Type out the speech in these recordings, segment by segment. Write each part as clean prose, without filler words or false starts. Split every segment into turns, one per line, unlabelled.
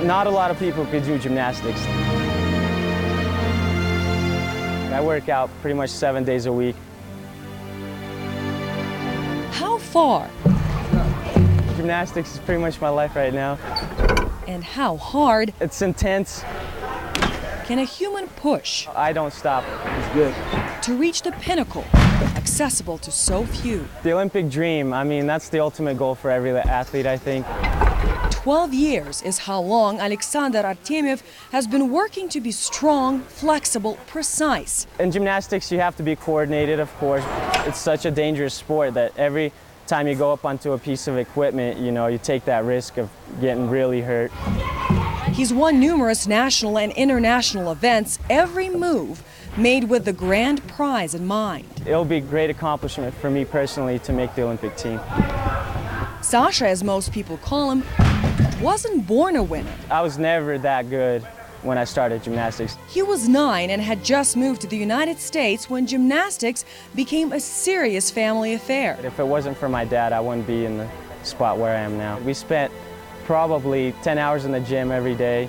Not a lot of people could do gymnastics. I work out pretty much 7 days a week.
How far?
Gymnastics is pretty much my life right now.
And how hard
It's intense.
can a human push
I don't stop. It's good.
to reach the pinnacle, accessible to so few?
The Olympic dream, I mean, that's the ultimate goal for every athlete, I think.
12 years is how long Alexander Artemyev has been working to be strong, flexible, precise.
In gymnastics, you have to be coordinated, of course. It's such a dangerous sport that every time you go up onto a piece of equipment, you know, you take that risk of getting really hurt.
He's won numerous national and international events, every move made with the grand prize in mind.
It'll be a great accomplishment for me personally to make the Olympic team.
Sasha, as most people call him, wasn't born a winner.
I was never that good when I started gymnastics.
He was 9 and had just moved to the United States when gymnastics became a serious family affair.
If it wasn't for my dad, I wouldn't be in the spot where I am now. We spent probably 10 hours in the gym every day,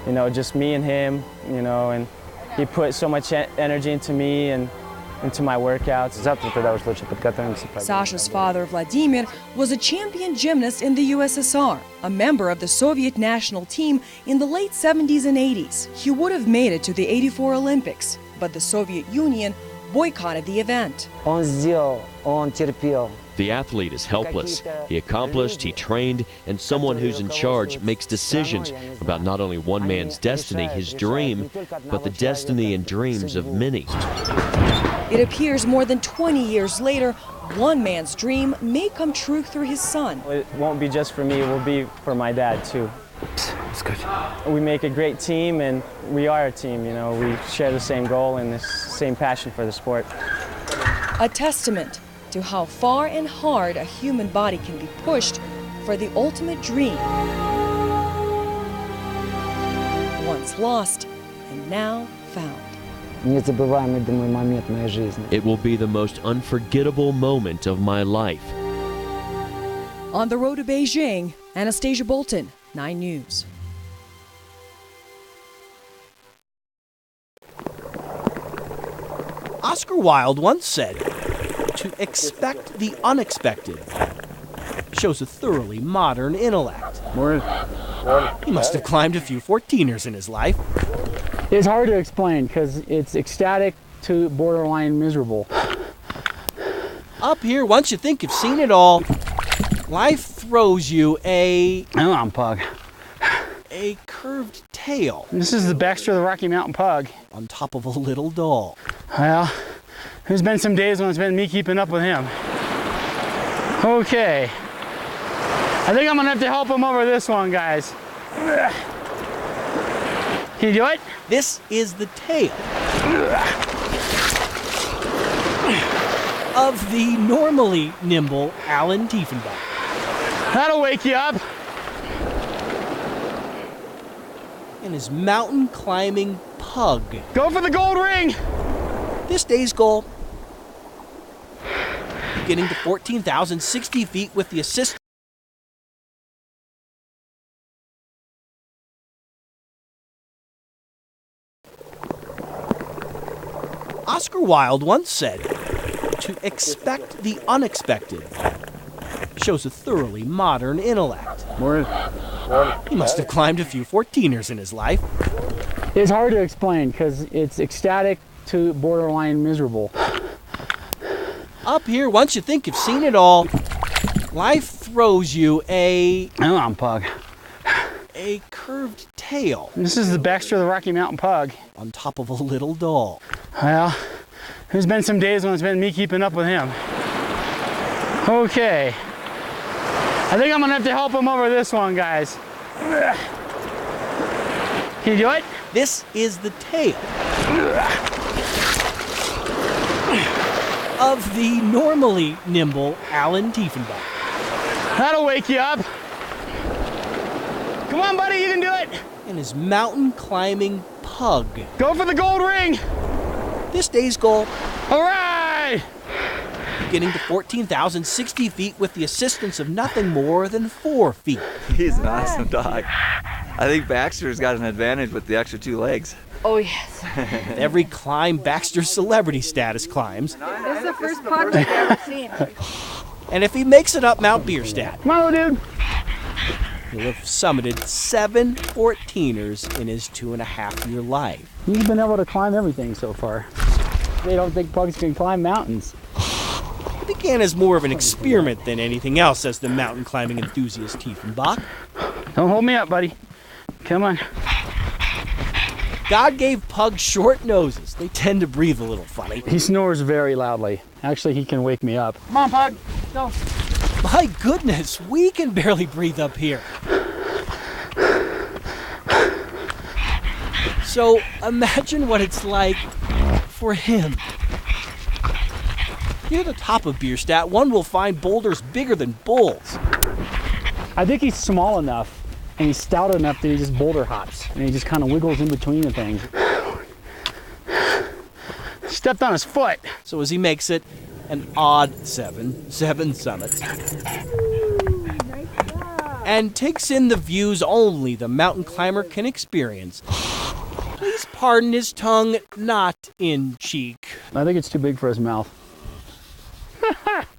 you know, just me and him, you know, and he put so much energy into me and into my workouts.
Sasha's father, Vladimir, was a champion gymnast in the USSR, a member of the Soviet national team in the late 70s and 80s. He would have made it to the '84 Olympics, but the Soviet Union boycotted the event.
The athlete is helpless. He accomplished, he trained, and someone who's in charge makes decisions about not only one man's destiny, his dream, but the destiny and dreams of many.
It appears more than 20 years later, one man's dream may come true through his son.
It won't be just for me, it will be for my dad too.
That's good.
We make a great team and we are a team, you know, we share the same goal and the same passion for the sport.
A testament to how far and hard a human body can be pushed for the ultimate dream. Once lost and now found.
It will be the most unforgettable moment of my life.
On the road to Beijing, Anastasia Bolton, 9 News.
Oscar Wilde once said, "To expect the unexpected shows a thoroughly modern intellect." He must have climbed a few 14ers in his life.
It's hard to explain because it's ecstatic to borderline miserable.
Up here, once you think you've seen it all, life throws you
Come on, Pug.
a curved tail
This is the Baxter of the Rocky Mountain Pug.
on top of a little doll.
Well, there's been some days when it's been me keeping up with him. Okay. I think I'm gonna have to help him over this one, guys. Can you do it?
This is the tail of the normally nimble Alan Tiefenbach.
That'll wake you up.
And his mountain climbing pug.
Go for the gold ring.
This day's goal, getting to 14,060 feet with the assist. Oscar Wilde once said, "To expect the unexpected shows a thoroughly modern intellect." He must have climbed a few 14ers in his life.
It's hard to explain because it's ecstatic to borderline miserable.
Up here, once you think you've seen it all, life throws you
Come on, Pug.
a curved tail
This is the Baxter of the Rocky Mountain Pug.
on top of a little doll.
Well, there's been some days when it's been me keeping up with him. Okay. I think I'm gonna have to help him over this one, guys. Can you do it?
This is the tail of the normally nimble Alan Tiefenbach.
That'll wake you up. Come on, buddy, you can do it.
And his mountain climbing pug.
Go for the gold ring.
This day's goal,
All right.
getting to 14,060 feet with the assistance of nothing more than 4 feet.
He's an awesome dog. I think Baxter's got an advantage with the extra 2 legs.
Oh, yes.
With every climb, Baxter's celebrity status climbs.
This is the first puck I've ever seen.
And if he makes it up Mount Bierstadt,
Come on, dude.
he'll have summited 7 14ers in his 2.5-year life.
He's been able to climb everything so far. They don't think pugs can climb mountains.
It began as more of an experiment than anything else, says the mountain climbing enthusiast Tiefenbach.
Don't hold me up, buddy. Come on.
God gave pugs short noses. They tend to breathe a little funny.
He snores very loudly. Actually, he can wake me up. Come on, pug. Go.
My goodness, we can barely breathe up here. So imagine what it's like for him. Near the top of Bierstadt, one will find boulders bigger than bulls.
I think he's small enough and he's stout enough that he just boulder hops and he just kind of wiggles in between the things. Stepped on his foot.
So as he makes it, an odd 7 summits. And takes in the views only the mountain climber can experience. Please pardon his tongue, not in cheek.
I think it's too big for his mouth.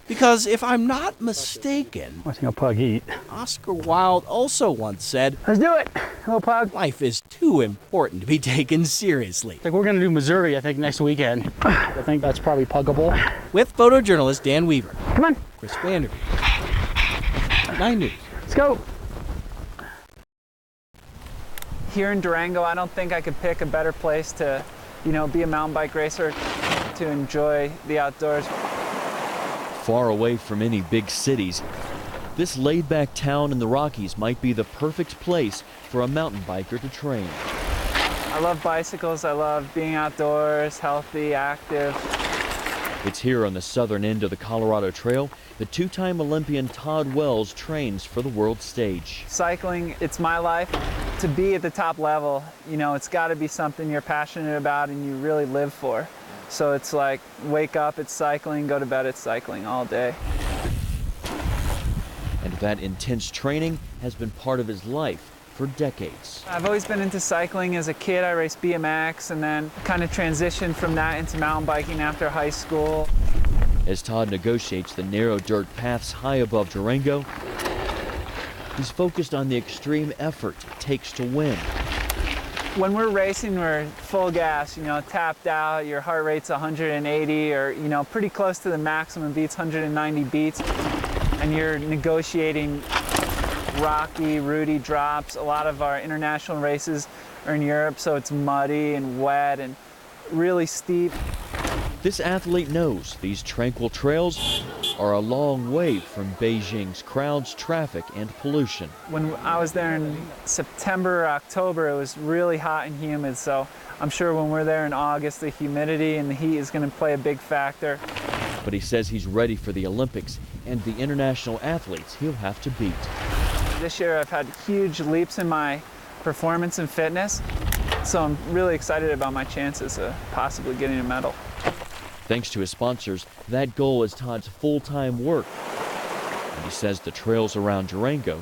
Because if I'm not mistaken,
Watching a pug eat.
Oscar Wilde also once said,
Let's do it, little pug.
life is too important to be taken seriously.
Like we're gonna do Missouri, I think, next weekend. I think that's probably puggable.
With photojournalist Dan Weaver,
Come on,
Chris Vanderbeek, 9 News.
let's go.
Here in Durango, I don't think I could pick a better place to, be a mountain bike racer, to enjoy the outdoors.
Far away from any big cities, this laid-back town in the Rockies might be the perfect place for a mountain biker to train.
I love bicycles, I love being outdoors, healthy, active.
It's here on the southern end of the Colorado Trail that 2-time Olympian Todd Wells trains for the world stage.
Cycling, it's my life. To be at the top level, it's got to be something you're passionate about and you really live for. So it's like, wake up, it's cycling, go to bed, it's cycling all day.
And that intense training has been part of his life for decades.
I've always been into cycling. As a kid, I raced BMX and then kind of transitioned from that into mountain biking after high school.
As Todd negotiates the narrow dirt paths high above Durango, he's focused on the extreme effort it takes to win.
When we're racing, we're full gas, tapped out, your heart rate's 180 or, pretty close to the maximum beats, 190 beats, and you're negotiating rocky, rooty drops. A lot of our international races are in Europe, so it's muddy and wet and really steep.
This athlete knows these tranquil trails are a long way from Beijing's crowds, traffic, and pollution.
When I was there in September or October, it was really hot and humid, so I'm sure when we're there in August, the humidity and the heat is going to play a big factor.
But he says he's ready for the Olympics and the international athletes he'll have to beat.
This year I've had huge leaps in my performance and fitness, so I'm really excited about my chances of possibly getting a medal.
Thanks to his sponsors, that goal is Todd's full-time work. And he says the trails around Durango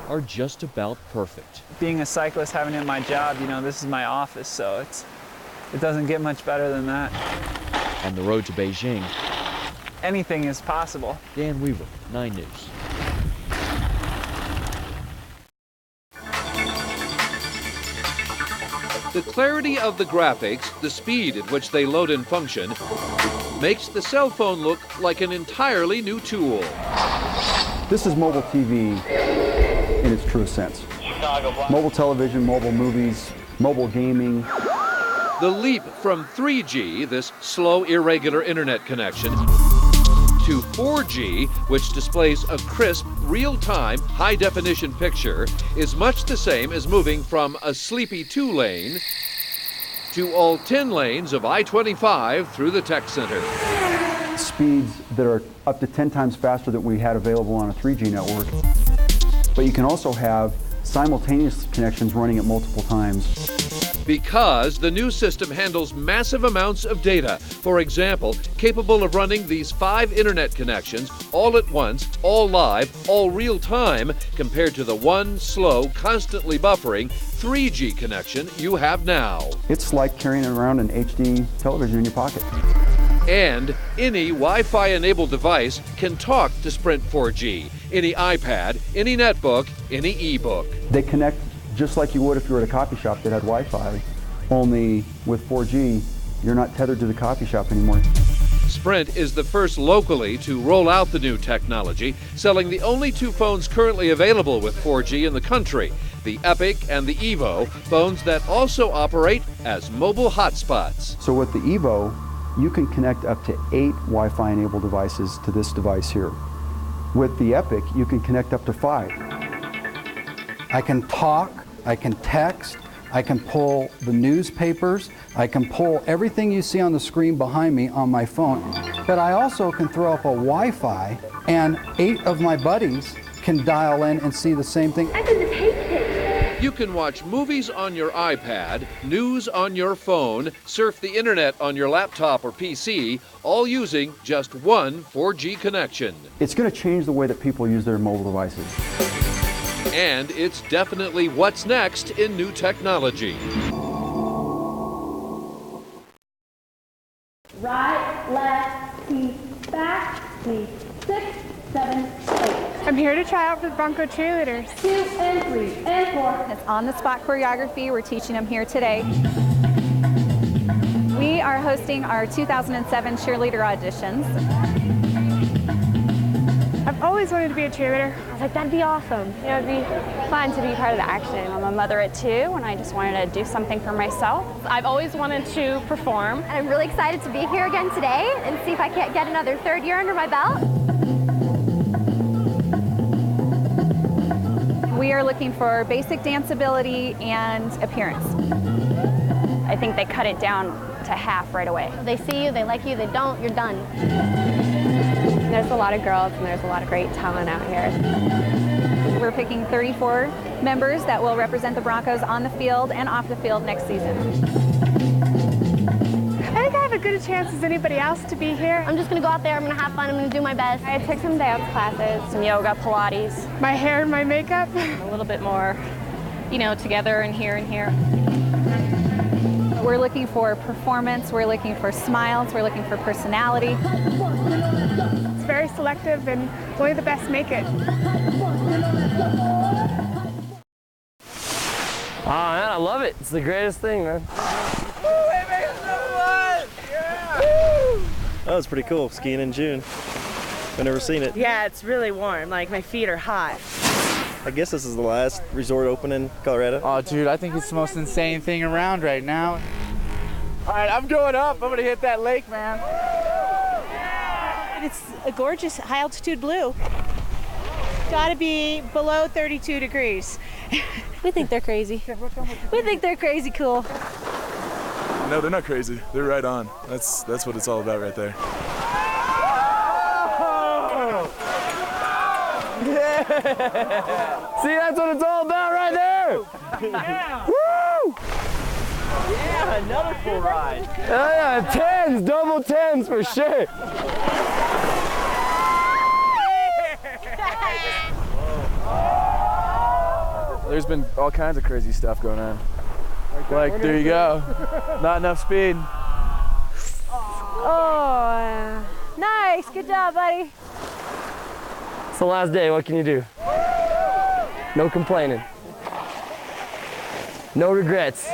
are just about perfect.
Being a cyclist, having it my job, this is my office, so it doesn't get much better than that.
On the road to Beijing,
anything is possible.
Dan Weaver, 9 News.
The clarity of the graphics, the speed at which they load and function, makes the cell phone look like an entirely new tool.
This is mobile TV in its truest sense. Mobile television, mobile movies, mobile gaming.
The leap from 3G, this slow, irregular internet connection, to 4G, which displays a crisp, real-time, high-definition picture, is much the same as moving from a sleepy 2-lane to all 10 lanes of I-25 through the tech center.
Speeds that are up to 10 times faster than we had available on a 3G network. But you can also have simultaneous connections running at multiple times.
Because the new system handles massive amounts of data. For example, capable of running these 5 internet connections all at once, all live, all real time, compared to the one slow, constantly buffering 3G connection you have now.
It's like carrying around an HD television in your pocket.
And any Wi-Fi enabled device can talk to Sprint 4G. Any iPad, any netbook, any e-book.
They connect just like you would if you were at a coffee shop that had Wi-Fi, only with 4G, you're not tethered to the coffee shop anymore.
Sprint is the first locally to roll out the new technology, selling the only 2 phones currently available with 4G in the country, the Epic and the Evo, phones that also operate as mobile hotspots.
So with the Evo, you can connect up to 8 Wi-Fi enabled devices to this device here. With the Epic, you can connect up to 5.
I can talk, I can text, I can pull the newspapers, I can pull everything you see on the screen behind me on my phone, but I also can throw up a Wi-Fi and 8 of my buddies can dial in and see the same thing.
You can watch movies on your iPad, news on your phone, surf the internet on your laptop or PC, all using just one 4G connection.
It's going to change the way that people use their mobile devices.
And it's definitely what's next in new technology.
Right, left, teeth, back, teeth, 6, 7, 8.
I'm here to try out for the Bronco cheerleaders.
2 and 3 and 4.
It's on-the-spot choreography. We're teaching them here today. We are hosting our 2007 cheerleader auditions.
I've always wanted to be a cheerleader.
I was like, that'd be awesome. You know, it'd be fun to be part of the action. I'm a mother at 2, and I just wanted to do something for myself. I've always wanted to perform.
And I'm really excited to be here again today and see if I can't get another 3rd year under my belt.
We are looking for basic dance ability and appearance.
I think they cut it down to half right away.
They see you, they like you, they don't, you're done.
There's a lot of girls and there's a lot of great talent out here.
We're picking 34 members that will represent the Broncos on the field and off the field next season.
I think I have as good a chance as anybody else to be here.
I'm just going to go out there, I'm going to have fun, I'm going to do my best.
I took some dance classes, some yoga, Pilates.
My hair and my makeup.
A little bit more, you know, together and here and here.
We're looking for performance, we're looking for smiles, we're looking for personality.
It's very selective and only the best make it.
Oh man, I love it. It's the greatest thing, man.
That was pretty cool, skiing in June. I've never seen it.
Yeah, it's really warm. Like, my feet are hot.
I guess this is the last resort open in Colorado.
Oh, dude, I think it's the most insane thing around right now. All right, I'm going up. I'm gonna hit that lake, man.
It's a gorgeous high-altitude blue. Gotta be below 32 degrees. We think they're crazy. We think they're crazy cool.
No, they're not crazy. They're right on. That's what it's all about right there.
Yeah. See, that's what it's all about right there.
Yeah.
Woo!
Yeah, another full ride.
Oh yeah, 10s, double 10s for sure.
There's been all kinds of crazy stuff going on. Like, there you go. Not enough speed.
Oh, nice. Good job, buddy.
It's the last day. What can you do? No complaining. No regrets.